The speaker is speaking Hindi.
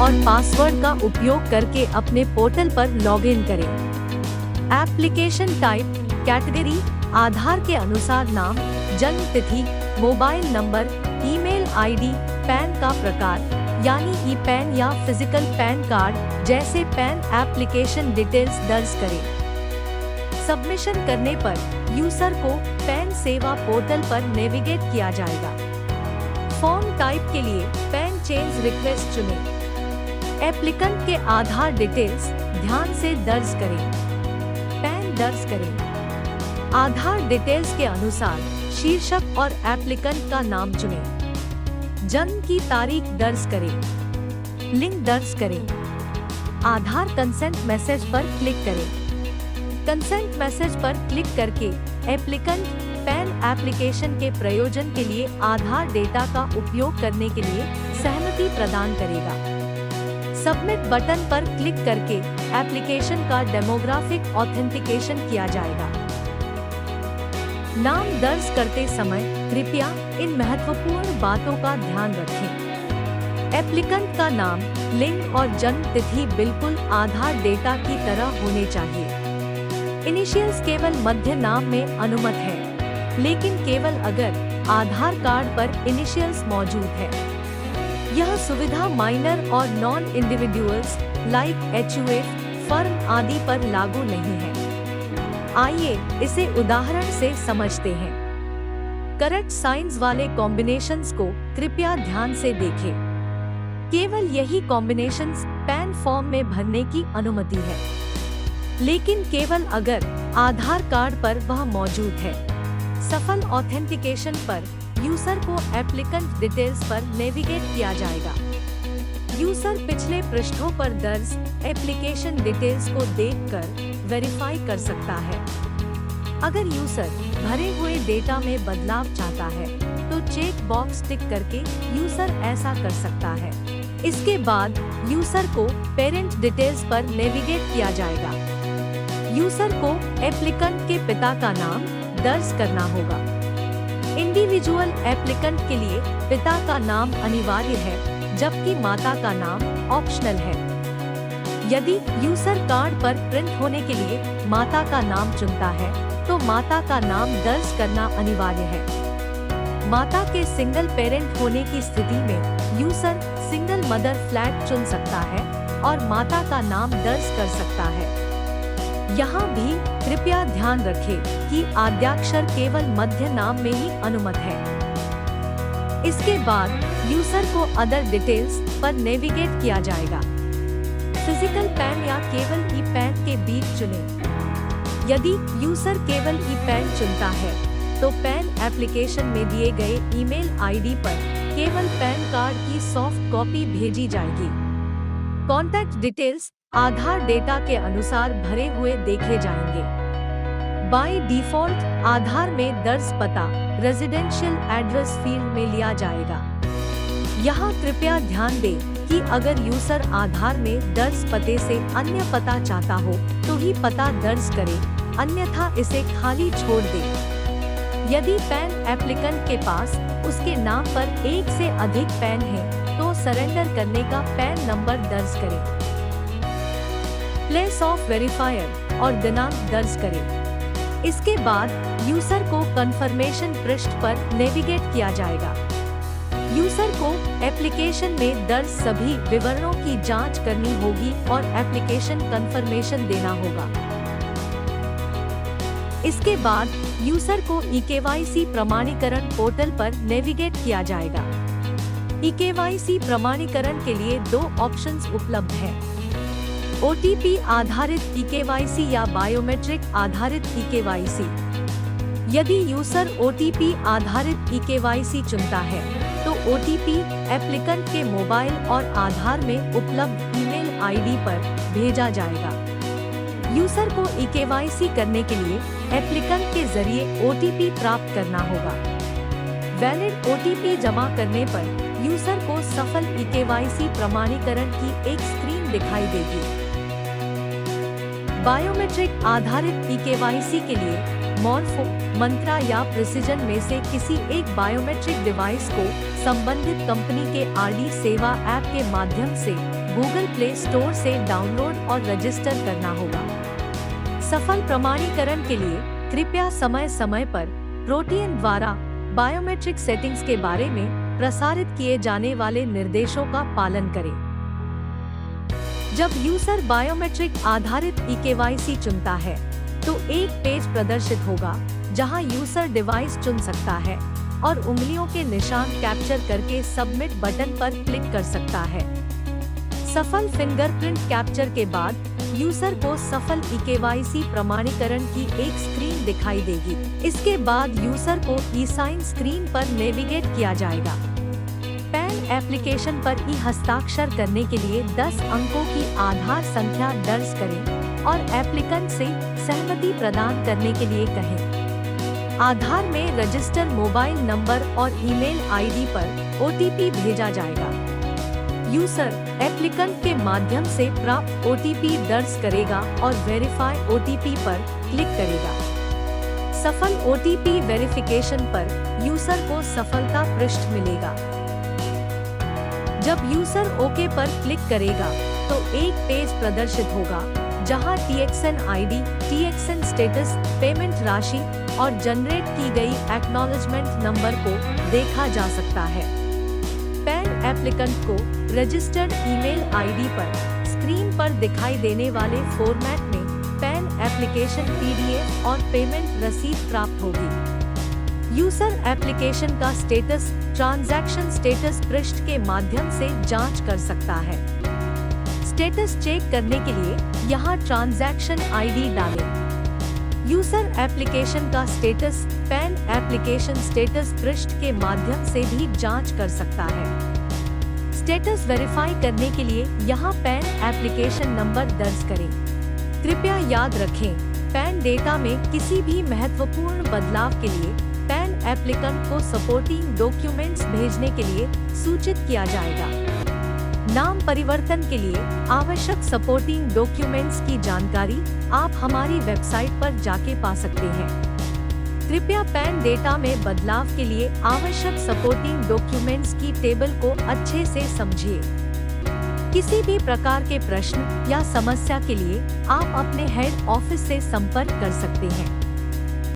और पासवर्ड का उपयोग करके अपने पोर्टल पर लॉगिन करें। एप्लीकेशन टाइप कैटेगरी आधार के अनुसार नाम, जन्म तिथि, mobile number, email ID, pan का प्रकार यानी ई पैन या फिजिकल पैन कार्ड जैसे पैन एप्लीकेशन डिटेल्स दर्ज करें। सबमिशन करने पर यूजर को पैन सेवा पोर्टल पर नेविगेट किया जाएगा। फॉर्म टाइप के लिए पैन चेंज रिक्वेस्ट चुनें। एप्लीकेंट के आधार डिटेल्स ध्यान से दर्ज करें। पैन दर्ज करें। आधार डिटेल्स के अनुसार शीर्षक और एप्लीकेंट का नाम चुनें। जन्म की तारीख दर्ज करें। लिंक दर्ज करें। आधार कंसेंट मैसेज पर क्लिक करें। कंसेंट मैसेज पर क्लिक करके एप्लीकेंट पैन एप्लीकेशन के प्रयोजन के लिए आधार डेटा का उपयोग करने के लिए सहमति प्रदान करेगा। सबमिट बटन पर क्लिक करके एप्लीकेशन का डेमोग्राफिक ऑथेंटिकेशन किया जाएगा। नाम दर्ज करते समय कृपया इन महत्वपूर्ण बातों का ध्यान रखें। एप्लीकेंट का नाम, लिंग और जन्म तिथि बिल्कुल आधार डेटा की तरह होने चाहिए। इनिशियल्स केवल मध्य नाम में अनुमत है, लेकिन केवल अगर आधार कार्ड पर इनिशियल्स मौजूद है। यह सुविधा माइनर और non individuals like HUF, firm आदि पर लागू नहीं है। आइए इसे उदाहरण से समझते हैं। करेक्ट साइंस वाले कॉम्बिनेशंस को कृपया ध्यान से देखें। केवल यही कॉम्बिनेशंस पैन फॉर्म में भरने की अनुमति है, लेकिन केवल अगर आधार कार्ड पर वह मौजूद है। सफल ऑथेंटिकेशन पर यूजर को एप्लीकेंट डिटेल्स पर नेविगेट किया जाएगा। यूजर पिछले पृष्ठों पर दर्ज एप्लीकेशन डिटेल्स को देखकर वेरीफाई कर सकता है। अगर यूजर भरे हुए डेटा में बदलाव चाहता है, तो चेक बॉक्स टिक करके यूजर ऐसा कर सकता है। इसके बाद यूजर को पेरेंट डिटेल्स पर नेविगेट किया जाएगा। यूजर को एप्लीकेंट के पिता का नाम दर्ज करना होगा। इंडिविजुअल एप्लीकेंट के लिए पिता का नाम अनिवार्य है, जबकि माता का नाम ऑप्शनल है। यदि यूजर कार्ड पर प्रिंट होने के लिए माता का नाम चुनता है, तो माता का नाम दर्ज करना अनिवार्य है। माता के सिंगल पेरेंट होने की स्थिति में यूजर सिंगल मदर फ्लैग चुन सकता है और माता का नाम दर्ज कर सकता है। यहाँ भी कृपया ध्यान रखें कि आद्याक्षर केवल मध्य नाम में ही अनुमत है। इसके बाद यूजर को अदर डिटेल्स पर नेविगेट किया जाएगा। फिजिकल पैन या केवल ई पैन के बीच चुनें। यदि यूजर केवल ई पैन चुनता है, तो पैन एप्लीकेशन में दिए गए ईमेल आईडी पर केवल पैन कार्ड की सॉफ्ट कॉपी भेजी जाएगी। कॉन्टैक्ट डिटेल्स आधार डेटा के अनुसार भरे हुए देखे जाएंगे। बाय डिफॉल्ट आधार में दर्ज पता रेजिडेंशियल एड्रेस फील्ड में लिया जाएगा। यहाँ कृपया ध्यान दें कि अगर यूजर आधार में दर्ज पते से अन्य पता चाहता हो, तो ही पता दर्ज करे, अन्यथा इसे खाली छोड़ दे। यदि पैन एप्लीकेंट के पास उसके नाम पर एक से अधिक पैन है, तो सरेंडर करने का पैन नंबर दर्ज करें। प्लेस ऑफ वेरीफायर और दिनांक दर्ज करें। इसके बाद यूजर को कंफर्मेशन पृष्ठ पर नेविगेट किया जाएगा। यूजर को एप्लीकेशन में दर्ज सभी विवरणों की जांच करनी होगी और एप्लीकेशन कंफर्मेशन देना होगा। इसके बाद यूजर को eKYC प्रमाणीकरण पोर्टल पर नेविगेट किया जाएगा। eKYC प्रमाणीकरण के लिए दो ऑप्शंस उपलब्ध हैं। OTP आधारित eKYC या बायोमेट्रिक आधारित eKYC। यदि यूजर OTP आधारित eKYC चुनता है, तो OTP एप्लीकेंट के मोबाइल और आधार में उपलब्ध ईमेल आईडी पर भेजा जाएगा। यूजर को eKYC करने के लिए एप्लीकेंट के जरिए OTP प्राप्त करना होगा। वैलिड OTP जमा करने पर यूजर को सफल eKYC प्रमाणीकरण की एक स्क्रीन दिखाई देगी। बायोमेट्रिक आधारित eKYC के लिए मॉर्फो, मंत्रा या प्रिसिजन में से किसी एक बायोमेट्रिक डिवाइस को संबंधित कंपनी के RD सेवा ऐप के माध्यम से गूगल प्ले स्टोर से डाउनलोड और रजिस्टर करना होगा। सफल प्रमाणीकरण के लिए कृपया समय समय पर प्रोटियन द्वारा बायोमेट्रिक सेटिंग्स के बारे में प्रसारित किए जाने वाले निर्देशों का पालन करें। जब यूजर बायोमेट्रिक आधारित eKYC चुनता है तो एक पेज प्रदर्शित होगा जहां यूजर डिवाइस चुन सकता है और उंगलियों के निशान कैप्चर करके सबमिट बटन पर क्लिक कर सकता है। सफल फिंगरप्रिंट कैप्चर के बाद यूजर को सफल eKYC प्रमाणीकरण की एक स्क्रीन दिखाई देगी। इसके बाद यूजर को ई-साइन स्क्रीन पर नेविगेट किया जाएगा। पैन एप्लीकेशन पर हस्ताक्षर करने के लिए 10 अंकों की आधार संख्या दर्ज करें और एप्लीकेंट से सहमति प्रदान करने के लिए कहें। आधार में रजिस्टर मोबाइल नंबर और ईमेल आईडी पर OTP भेजा जाएगा। यूजर एप्लीकेंट के माध्यम से प्राप्त OTP दर्ज करेगा और वेरीफाई OTP पर क्लिक करेगा। सफल OTP वेरिफिकेशन पर यूजर को सफलता पृष्ठ मिलेगा। जब यूजर ओके पर क्लिक करेगा तो एक पेज प्रदर्शित होगा जहां TXN ID, TXN status, payment राशि और जनरेट की गई एक्नॉलेजमेंट नंबर को देखा जा सकता है। पैन एप्लीकेंट को रजिस्टर्ड ईमेल आईडी पर स्क्रीन पर दिखाई देने वाले फॉर्मेट में पैन एप्लीकेशन PDF और पेमेंट रसीद प्राप्त होगी। यूजर एप्लीकेशन का स्टेटस ट्रांजैक्शन स्टेटस पृष्ठ के माध्यम से जांच कर सकता है। स्टेटस चेक करने के लिए यहाँ ट्रांजैक्शन ID डालें। यूजर एप्लीकेशन का स्टेटस पैन एप्लीकेशन स्टेटस पृष्ठ के माध्यम से भी जांच कर सकता है। स्टेटस वेरीफाई करने के लिए यहाँ पैन एप्लीकेशन नंबर दर्ज करें। कृपया याद रखें, पैन डेटा में किसी भी महत्वपूर्ण बदलाव के लिए पैन एप्लीकेंट को सपोर्टिंग डॉक्यूमेंट्स भेजने के लिए सूचित किया जाएगा। नाम परिवर्तन के लिए आवश्यक सपोर्टिंग डॉक्यूमेंट्स की जानकारी आप हमारी वेबसाइट पर जाके पा सकते हैं। कृपया पैन डेटा में बदलाव के लिए आवश्यक सपोर्टिंग डॉक्यूमेंट्स की टेबल को अच्छे से समझिए। किसी भी प्रकार के प्रश्न या समस्या के लिए आप अपने हेड ऑफिस से संपर्क कर सकते हैं।